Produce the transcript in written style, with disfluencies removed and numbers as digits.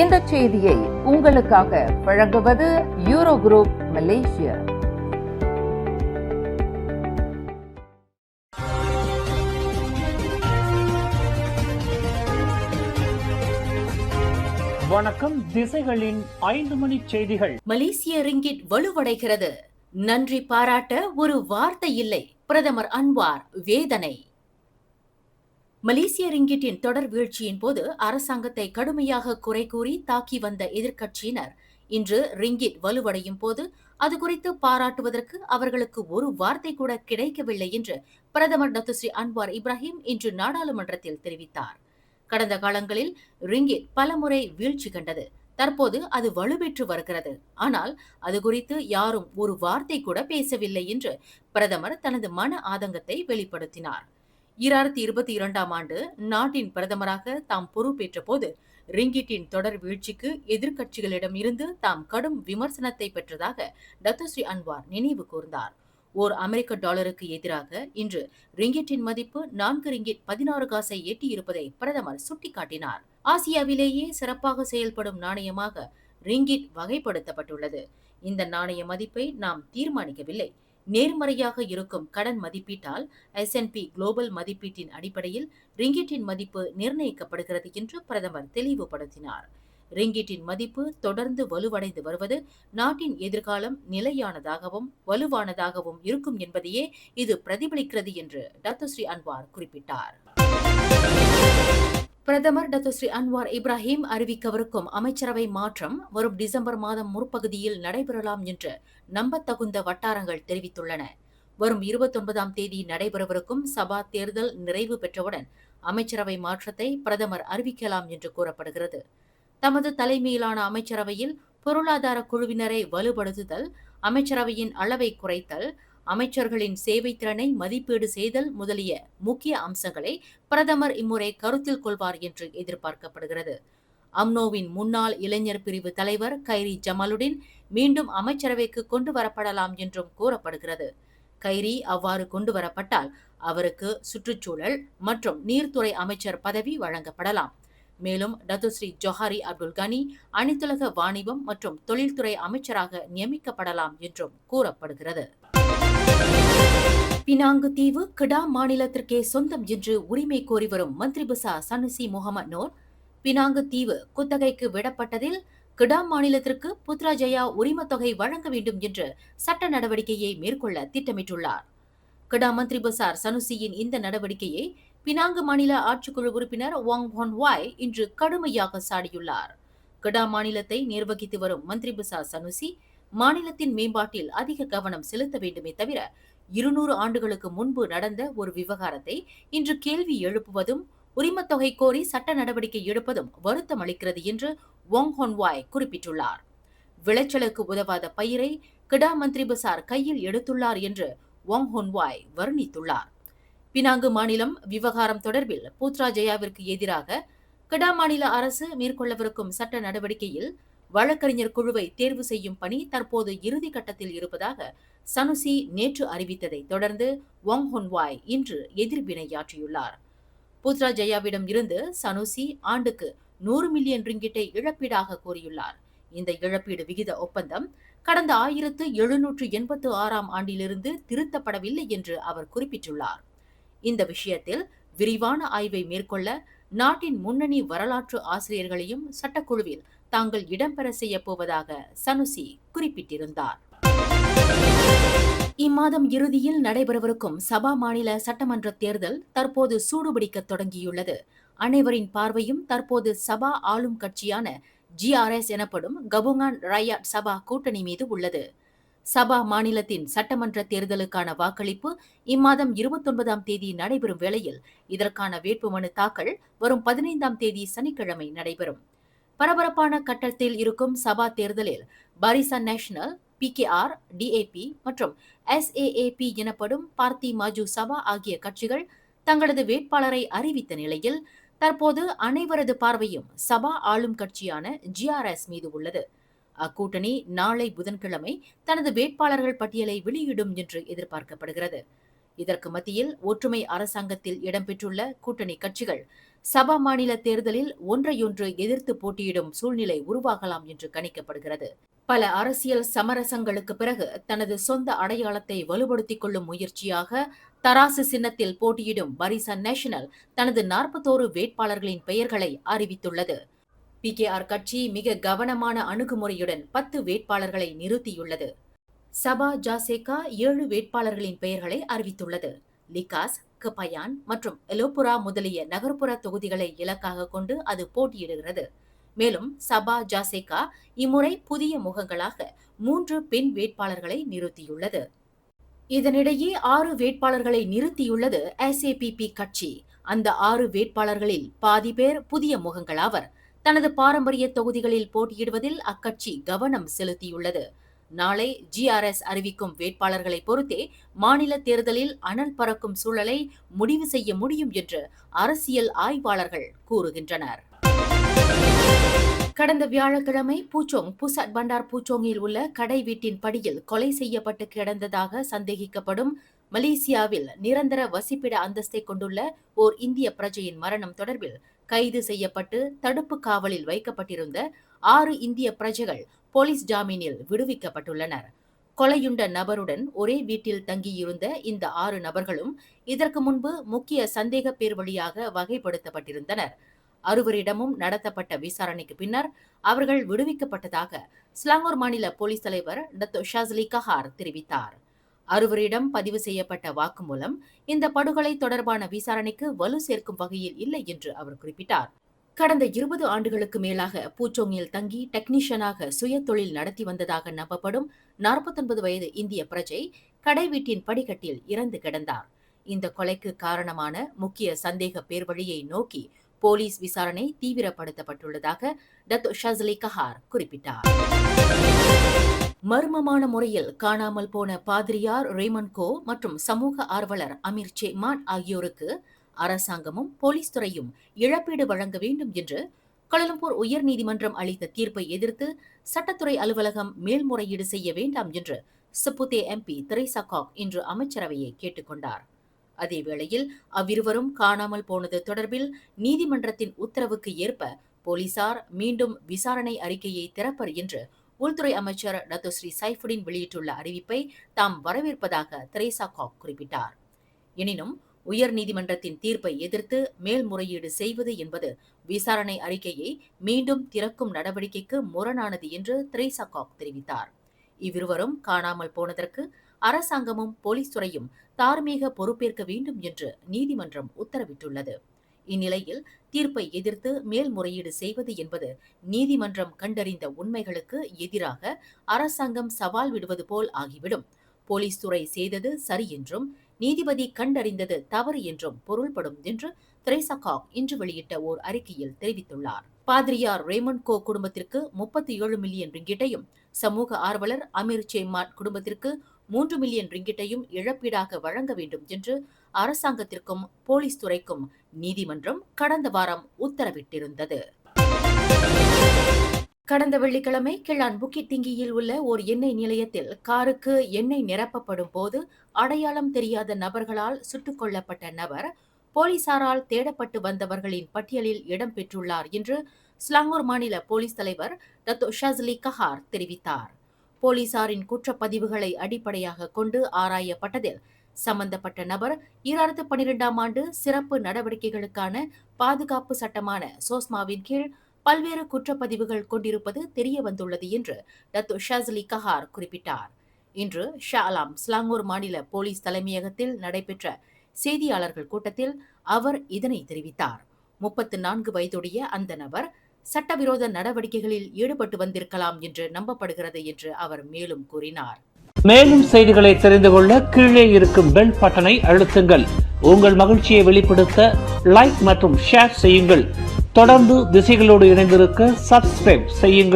இந்த செய்தியை உங்களுக்காக வழங்குவது யூரோ குரூப் மலேசியா. வணக்கம். திசைகளின் 5 மணி செய்திகள். மலேசிய ரிங்கிட் வலுவடைகிறது. நன்றி பாராட்ட ஒரு வார்த்தை இல்லை. பிரதமர் அன்வார் வேதனை. மலேசிய ரிங்கிட்டின் தொடர் வீழ்ச்சியின் போது அரசாங்கத்தை கடுமையாக குறை கூறி தாக்கி வந்த எதிர்க்கட்சியினர் இன்று ரிங்கிட் வலுவடையும் போது அது குறித்து பாராட்டுவதற்கு அவர்களுக்கு ஒரு வார்த்தை கூட கிடைக்கவில்லை என்று பிரதமர் டத்துஸ்ரீ அன்வார் இப்ராஹிம் இன்று நாடாளுமன்றத்தில் தெரிவித்தார். கடந்த காலங்களில் ரிங்கிட் பலமுறை வீழ்ச்சி கண்டது. தற்போது அது வலுப்பெற்று வருகிறது. ஆனால் அது குறித்து யாரும் ஒரு வார்த்தை கூட பேசவில்லை என்று பிரதமர் தனது மன ஆதங்கத்தை வெளிப்படுத்தினார். 2022ஆம் ஆண்டு நாட்டின் பிரதமராக தாம் பொறுப்பேற்ற போது ரிங்கிட்டின் தொடர் வீழ்ச்சிக்கு எதிர்க்கட்சிகளிடம் இருந்து தாம் கடும் விமர்சனத்தை பெற்றதாக டத்துஸ்ரீ அன்வார் நினைவு கூர்ந்தார். ஓர் அமெரிக்க டாலருக்கு எதிராக இன்று ரிங்கிட்டின் மதிப்பு 4 ரிங்கிட் 16 காசை எட்டியிருப்பதை பிரதமர் சுட்டிக்காட்டினார். ஆசியாவிலேயே சிறப்பாக செயல்படும் நாணயமாக ரிங்கிட் வகைப்படுத்தப்பட்டுள்ளது. இந்த நாணய மதிப்பை நாம் தீர்மானிக்கவில்லை. நேர்மறையாக இருக்கும் கடன் மதிப்பீட்டால் S&P குளோபல் மதிப்பீட்டின் அடிப்படையில் ரிங்கிட்டின் மதிப்பு நிர்ணயிக்கப்படுகிறது என்று பிரதமர் தெளிவுபடுத்தினார். ரிங்கிட்டின் மதிப்பு தொடர்ந்து வலுவடைந்து வருவது நாட்டின் எதிர்காலம் நிலையானதாகவும் வலுவானதாகவும் இருக்கும் என்பதையே இது பிரதிபலிக்கிறது என்று டத்துஸ்ரீ அன்வார் குறிப்பிட்டார். பிரதமர் டத்துஸ்ரீ அன்வார் இப்ராஹிம் அறிவிக்கவிருக்கும் அமைச்சரவை மாற்றம் வரும் டிசம்பர் மாதம் முற்பகுதியில் நடைபெறலாம் என்று நம்பத்தகுந்த வட்டாரங்கள் தெரிவித்துள்ளன. வரும் 29ஆம் தேதி நடைபெறவிருக்கும் சபா தேர்தல் நிறைவு பெற்றவுடன் அமைச்சரவை மாற்றத்தை பிரதமர் அறிவிக்கலாம் என்று கூறப்படுகிறது. தமது தலைமையிலான அமைச்சரவையில் பொருளாதார குழுவினரை வலுப்படுத்துதல், அமைச்சரவையின் அளவை குறைத்தல், அமைச்சர்களின் சேவை திறனை மதிப்பீடு செய்தல் முதலிய முக்கிய அம்சங்களை பிரதமர் இம்முறை கருத்தில் கொள்வார் என்று எதிர்பார்க்கப்படுகிறது. அம்னோவின் முன்னாள் இளைஞர் பிரிவு தலைவர் கைரி ஜமாலுடன் மீண்டும் அமைச்சரவைக்கு கொண்டு வரப்படலாம் என்றும் கூறப்படுகிறது. கைரி அவ்வாறு கொண்டு வரப்பட்டால் அவருக்கு சுற்றுச்சூழல் மற்றும் நீர்த்துறை அமைச்சர் பதவி வழங்கப்படலாம். மேலும் டத்துஸ்ரீ ஜொஹாரி அப்துல் கனி அனைத்துலக வாணிபம் மற்றும் தொழில்துறை அமைச்சராக நியமிக்கப்படலாம் என்றும் கூறப்படுகிறது. பினாங்கு தீவு கிடா மாநிலத்திற்கே சொந்தம் என்று உரிமை கோரி வரும் மந்திரி புசா சனுசி முகமது நூர் பினாங்கு தீவு குத்தகைக்கு விடப்பட்டதில் கிடா மாநிலத்திற்கு புத்ராஜயா உரிமத் தொகை வழங்க வேண்டும் என்று சட்ட நடவடிக்கையை மேற்கொள்ள திட்டமிட்டுள்ளார். கிடா மந்திரி புசார் சனுசியின் இந்த நடவடிக்கையை பினாங்கு மாநில ஆட்சிக்குழு உறுப்பினர் வாங் ஹொன் வாய் இன்று கடுமையாக சாடியுள்ளார். கிடா மாநிலத்தை நிர்வகித்து வரும் மந்திரி புசார் சனுசி மாநிலத்தின் மேம்பாட்டில் அதிக கவனம் செலுத்த வேண்டுமே தவிர 200 ஆண்டுகளுக்கு முன்பு நடந்த ஒரு விவகாரத்தை இன்று கேள்வி எழுப்புவதும் உரிமத் தொகை கோரி சட்ட நடவடிக்கை எடுப்பதும் வருத்தம் அளிக்கிறது என்று வாங் ஹொன் வாய் குறிப்பிட்டுள்ளார். விளைச்சலுக்கு உதவாத பயிரை கிடா மந்திரி புசார் கையில் எடுத்துள்ளார் என்று வாங் ஹொன் வாய் வர்ணித்துள்ளார். பினாங்கு மாநிலம் விவகாரம் தொடர்பில் புத்ராஜயாவிற்கு எதிராக கிடா மாநில அரசு மேற்கொள்ளவிருக்கும் சட்ட நடவடிக்கையில் வழக்கறிஞர் குழுவை தேர்வு செய்யும் பணி தற்போது இறுதி கட்டத்தில் இருப்பதாக சனுசி நேற்று அறிவித்ததை தொடர்ந்து வாங் ஹொன் வாய் இன்று எதிர்வினையாற்றியுள்ளார். புத்ராஜயாவிடம் இருந்து சனுசி ஆண்டுக்கு 100 மில்லியன் ரிங்கிட்டை இழப்பீடாக கோரியுள்ளார். இந்த இழப்பீடு விகித ஒப்பந்தம் கடந்த 1786ஆம் ஆண்டிலிருந்து திருத்தப்படவில்லை என்று அவர் குறிப்பிட்டுள்ளார். இந்த விஷயத்தில் விரிவான ஆய்வை மேற்கொள்ள நாட்டின் முன்னணி வரலாற்று ஆசிரியர்களையும் சட்டக்குழுவில் தாங்கள் இடம்பெற செய்யப் போவதாக சனுசி குறிப்பிட்டிருந்தார். இம்மாதம் இறுதியில் நடைபெறவிருக்கும் சபா மாநில சட்டமன்ற தேர்தல் தற்போது சூடுபிடிக்க தொடங்கியுள்ளது. அனைவரின் பார்வையும் தற்போது சபா ஆளும் கட்சியான GRS எனப்படும் கபுங்கான் ரயாட் சபா கூட்டணி மீது உள்ளது. சபா மாநிலத்தின் சட்டமன்ற தேர்தலுக்கான வாக்களிப்பு இம்மாதம் 29ஆம் தேதி நடைபெறும் வேளையில் இதற்கான வேட்புமனு தாக்கல் வரும் 15ஆம் தேதி சனிக்கிழமை நடைபெறும். பரபரப்பான கட்டத்தில் இருக்கும் சபா தேர்தலில் பாரிசான் நேஷனல், PKR, DAP மற்றும் SAAP எனப்படும் பார்த்தி மாஜு சபா ஆகிய கட்சிகள் தங்களது வேட்பாளரை அறிவித்த நிலையில் தற்போது அனைவரது பார்வையும் சபா ஆளும் கட்சியான GRS மீது உள்ளது. அக்கூட்டணி நாளை புதன்கிழமை தனது வேட்பாளர்கள் பட்டியலை வெளியிடும் என்று எதிர்பார்க்கப்படுகிறது. இதற்கு மத்தியில் ஒற்றுமை அரசாங்கத்தில் இடம்பெற்றுள்ள கூட்டணி கட்சிகள் சபா மாநில தேர்தலில் ஒன்றையொன்று எதிர்த்து போட்டியிடும் சூழ்நிலை உருவாகலாம் என்று கணிக்கப்படுகிறது. பல அரசியல் சமரசங்களுக்கு பிறகு தனது சொந்த அடையாளத்தை வலுப்படுத்திக் கொள்ளும் முயற்சியாக தராசு சின்னத்தில் போட்டியிடும் பரிசன் நேஷனல் தனது 41 வேட்பாளர்களின் பெயர்களை அறிவித்துள்ளது. PKR கட்சி மிக கவனமான அணுகுமுறையுடன் 10 வேட்பாளர்களை நிறுத்தியுள்ளது. சபா ஜாசேகா 7 வேட்பாளர்களின் பெயர்களை அறிவித்துள்ளது. லிகாஸ், கபாயான் மற்றும் எலோபுரா முதலிய நகர்ப்புற தொகுதிகளை இலக்காக கொண்டு அது போட்டியிடுகிறது. மேலும் சபா ஜாசேகா இம்முறை புதிய முகங்களாக 3 பெண் வேட்பாளர்களை நிறுத்தியுள்ளது. இதனிடையே 6 வேட்பாளர்களை நிறுத்தியுள்ளது SAPP கட்சி. அந்த 6 வேட்பாளர்களில் பாதி பேர் புதிய முகங்களாவர். தனது பாரம்பரிய தொகுதிகளில் போட்டியிடுவதில் அக்கட்சி கவனம் செலுத்தியுள்ளது. நாளை GRS அறிவிக்கும் வேட்பாளர்களை பொறுத்தே மாநில தேர்தலில் அனல் பறக்கும் சூழலை முடிவு செய்ய முடியும் என்று அரசியல் ஆய்வாளர்கள் கூறுகின்றனர். கடந்த வியாழக்கிழமை பூச்சோங் புசாட் பண்டார் பூச்சோங்கில் உள்ள கடை வீட்டின் படியில் கொலை செய்யப்பட்டு கிடந்ததாக சந்தேகிக்கப்படும் மலேசியாவில் நிரந்தர வசிப்பிட அந்தஸ்தை கொண்டுள்ள ஓர் இந்திய பிரஜையின் மரணம் தொடர்பில் கைது செய்யப்பட்டு தடுப்பு காவலில் வைக்கப்பட்டிருந்த 6 இந்திய பிரஜைகள் போலீஸ் ஜாமீனில் விடுவிக்கப்பட்டுள்ளனர். கொலையுண்ட நபருடன் ஒரே வீட்டில் தங்கியிருந்த இந்த 6 நபர்களும் இதற்கு முன்பு முக்கிய சந்தேக பேர் வழியாக வகைப்படுத்தப்பட்டிருந்தனர். 6வரிடமும் நடத்தப்பட்ட விசாரணைக்கு பின்னர் அவர்கள் விடுவிக்கப்பட்டதாக ஸ்லாங்கூர் மாநில போலீஸ் தலைவர் டத்தோ ஷாஸ்லி கஹார் தெரிவித்தார். 6வரிடம் பதிவு செய்யப்பட்ட வாக்குமூலம் இந்த படுகொலை தொடர்பான விசாரணைக்கு வலு சேர்க்கும் வகையில் இல்லை என்று அவர் குறிப்பிட்டார். கடந்த 20 ஆண்டுகளுக்கு மேலாக பூச்சோங்கில் தங்கி டெக்னீஷியனாக சுய தொழில் நடத்தி வந்ததாக நம்பப்படும் 49 வயது இந்திய பிரஜை கடை வீட்டின் படிக்கட்டில் இறந்து கிடந்தார். இந்த கொலைக்கு காரணமான முக்கிய சந்தேக பேர்வழியை நோக்கி போலீஸ் விசாரணை தீவிரப்படுத்தப்பட்டுள்ளதாக டத்தோ ஷாஸ்லி கஹார் குறிப்பிட்டார். மர்மமான முறையில் காணாமல் போன பாதிரியார் ரேமன் கோ மற்றும் சமூக ஆர்வலர் அமீர் சேமான் ஆகியோருக்கு அரசாங்கமும் போலீஸ் துறையும் இழப்பீடு வழங்க வேண்டும் என்று கோலாலம்பூர் உயர்நீதிமன்றம் அளித்த தீர்ப்பை எதிர்த்து சட்டத்துறை அலுவலகம் மேல்முறையீடு செய்ய வேண்டாம் என்று சப்புதே MP தெரேசா காக் இன்று அமைச்சரவையை கேட்டுக்கொண்டார். அதேவேளையில் அவ்விருவரும் காணாமல் போனது தொடர்பில் நீதிமன்றத்தின் உத்தரவுக்கு ஏற்ப போலீசார் மீண்டும் விசாரணை அறிக்கையை திறப்பர் என்று உள்துறை அமைச்சர் டத்தோ ஸ்ரீ சைஃபுடின் வெளியிட்டுள்ள அறிவிப்பை தாம் வரவேற்பதாக தெரேசா காக் குறிப்பிட்டார். எனினும் உயர்நீதிமன்றத்தின் தீர்ப்பை எதிர்த்து மேல்முறையீடு செய்வது என்பது விசாரணை அறிக்கையை மீண்டும் திறக்கும் நடவடிக்கைக்கு முரணானது என்று தெரேசா காக் தெரிவித்தார். இவ்விருவரும் காணாமல் போனதற்கு அரசாங்கமும் போலீஸ் துறையும் தார்மீக பொறுப்பேற்க வேண்டும் என்று நீதிமன்றம் உத்தரவிட்டுள்ளது. இந்நிலையில் தீர்ப்பை எதிர்த்து மேல்முறையீடு செய்வது என்பது நீதிமன்றம் கண்டறிந்த உண்மைகளுக்கு எதிராக அரசாங்கம் சவால் விடுவது போல் ஆகிவிடும். போலீஸ் துறை செய்தது சரி என்றும் நீதிபதி கண்டறிந்தது தவறு என்றும் பொருள்படும் என்று தெரேசா காக் இன்று வெளியிட்ட ஓர் அறிக்கையில் தெரிவித்துள்ளார். பாதிரியார் ரேமன் கோ குடும்பத்திற்கு 37 மில்லியன் ரிங்கிட்டையும் சமூக ஆர்வலர் அமீர் சேமான் குடும்பத்திற்கு 3 மில்லியன் ரிங்கிட்டையும் இழப்பீடாக வழங்க வேண்டும் என்று அரசாங்கத்திற்கும் போலீஸ் துறைக்கும் நீதிமன்றம் கடந்த வாரம் உத்தரவிட்டிருந்தது. கடந்த வெள்ளிக்கிழமை கிளான் புக்கிட் திங்கியில் உள்ள ஓர் எண்ணெய் நிலையத்தில் காருக்கு எண்ணெய் நிரப்பப்படும் போது அடையாளம் தெரியாத நபர்களால் சுட்டுக் கொல்லப்பட்ட நபர் போலீசாரால் தேடப்பட்டு வந்தவர்களின் பட்டியலில் இடம்பெற்றுள்ளார் என்று ஸ்லாங்கூர் மாநில போலீஸ் தலைவர் டத்தோ ஷாஸ்லி கஹார் தெரிவித்தார். போலீசாரின் குற்றப்பதிவுகளை அடிப்படையாக கொண்டு ஆராயப்பட்டதில் சம்பந்தப்பட்ட நபர் 2012ஆம் ஆண்டு சிறப்பு நடவடிக்கைகளுக்கான பாதுகாப்பு சட்டமான சோஸ்மாவின் கீழ் பல்வேறு குற்றப்பதிவுகள் கொண்டிருப்பது தெரிய வந்துள்ளது என்று டத்தோ ஷாஸ்லி கஹார் குறிப்பிட்டார். இன்று ஷாலாம் ஸ்லாங்கூர் மாநில போலீஸ் தலைமையகத்தில் நடைபெற்ற செய்தியாளர்கள் கூட்டத்தில் அவர் இதனை தெரிவித்தார். 34 வயதுடைய அந்த நபர் சட்டவிரோத நடவடிக்கைகளில் ஈடுபட்டு வந்திருக்கலாம் என்று நம்பப்படுகிறது என்று அவர் மேலும் கூறினார். மேலும் செய்திகளை தெரிந்து கொள்ள கீழே இருக்கும் பெல் பட்டனை அழுத்துங்கள். உங்கள் மகிழ்ச்சியை வெளிப்படுத்த லைக் மற்றும் ஷேர் செய்யுங்கள். தொடர்ந்து திசைகளோடு இணைந்திருக்க சப்ஸ்கிரைப் செய்யுங்கள்.